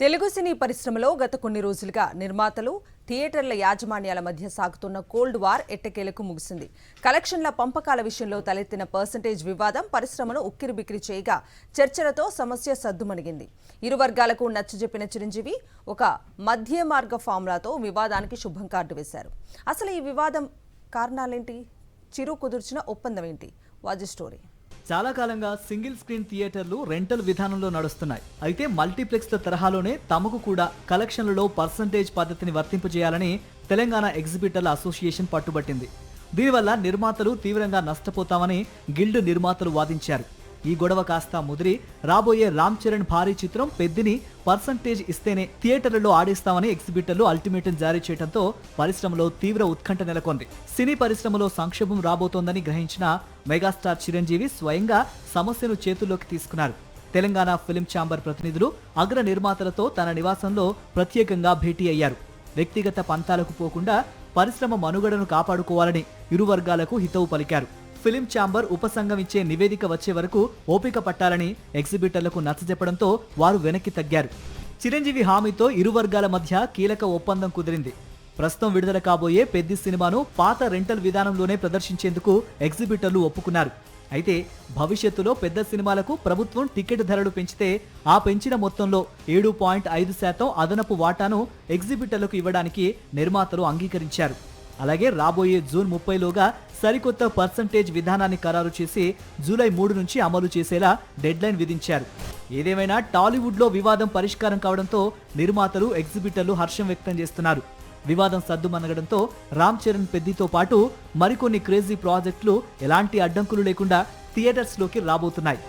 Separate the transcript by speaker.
Speaker 1: తెలుగు సినీ పరిశ్రమలో గత కొన్ని రోజులుగా నిర్మాతలు, థియేటర్ల యాజమాన్యాల మధ్య సాగుతున్న కోల్డ్ వార్ ఎట్టకేలకు ముగిసింది. కలెక్షన్ల పంపకాల విషయంలో తలెత్తిన పర్సెంటేజ్ వివాదం పరిశ్రమను ఉక్కిరిబిక్కిరి చేయగా చర్చలతో సమస్య సద్దుమణిగింది. ఇరు వర్గాలకు నచ్చజెప్పిన చిరంజీవి ఒక మధ్య మార్గ ఫార్ములాతో వివాదానికి శుభం కార్డు వేశారు. అసలు ఈ వివాదం కారణాలేంటి? చిరు కుదుర్చిన ఒప్పందం ఏంటి? Was story.
Speaker 2: చాలా కాలంగా సింగిల్ స్క్రీన్ థియేటర్లు రెంటల్ విధానంలో నడుస్తున్నాయి. అయితే మల్టీప్లెక్స్ల తరహాలోనే తమకు కూడా కలెక్షన్లలో పర్సంటేజ్ పద్ధతిని వర్తింపజేయాలని తెలంగాణ ఎగ్జిబిటర్ల అసోసియేషన్ పట్టుబట్టింది. దీనివల్ల నిర్మాతలు తీవ్రంగా నష్టపోతామని గిల్డ్ నిర్మాతలు వాదించారు. ఈ గొడవ కాస్త ముదిరి రాబోయే రామ్ చరణ్ భారీ చిత్రం పెద్దిని పర్సంటేజ్ ఇస్తేనే థియేటర్లలో ఆడిస్తామని ఎగ్జిబిటర్లు అల్టిమేటం జారీ చేయడంతో పరిశ్రమలో తీవ్ర ఉత్కంఠ నెలకొంది. సినీ పరిశ్రమలో సంక్షోభం రాబోతోందని గ్రహించిన మెగాస్టార్ చిరంజీవి స్వయంగా సమస్యను చేతుల్లోకి తీసుకున్నారు. తెలంగాణ ఫిల్మ్ ఛాంబర్ ప్రతినిధులు అగ్ర నిర్మాతలతో తన నివాసంలో ప్రత్యేకంగా భేటీ అయ్యారు. వ్యక్తిగత పంతాలకు పోకుండా పరిశ్రమ మనుగడను కాపాడుకోవాలని ఇరు వర్గాలకు హితవు పలికారు. ఫిలిం ఛాంబర్ ఉపసంఘం ఇచ్చే నివేదిక వచ్చే వరకు ఓపిక పట్టాలని ఎగ్జిబిటర్లకు నచ్చజెప్పడంతో వారు వెనక్కి తగ్గారు. చిరంజీవి హామీతో ఇరు వర్గాల మధ్య కీలక ఒప్పందం కుదిరింది. ప్రస్తుతం విడుదల కాబోయే పెద్ది సినిమాను పాత రెంటల్ విధానంలోనే ప్రదర్శించేందుకు ఎగ్జిబిటర్లు ఒప్పుకున్నారు. అయితే భవిష్యత్తులో పెద్ద సినిమాలకు ప్రభుత్వం టికెట్ ధరలు పెంచితే ఆ పెంచిన మొత్తంలో 7.5% అదనపు వాటాను ఎగ్జిబిటర్లకు ఇవ్వడానికి నిర్మాతలు అంగీకరించారు. అలాగే రాబోయే జూన్ 30లోగా సరికొత్త పర్సంటేజ్ విధానాన్ని ఖరారు చేసి జూలై 3 నుంచి అమలు చేసేలా డెడ్లైన్ విధించారు. ఏదేమైనా టాలీవుడ్లో వివాదం పరిష్కారం కావడంతో నిర్మాతలు, ఎగ్జిబిటర్లు హర్షం వ్యక్తం చేస్తున్నారు. వివాదం సద్దుమణగడంతో రామ్ చరణ్ పెద్దితో పాటు మరికొన్ని క్రేజీ ప్రాజెక్టులు ఎలాంటి అడ్డంకులు లేకుండా థియేటర్స్లోకి రాబోతున్నాయి.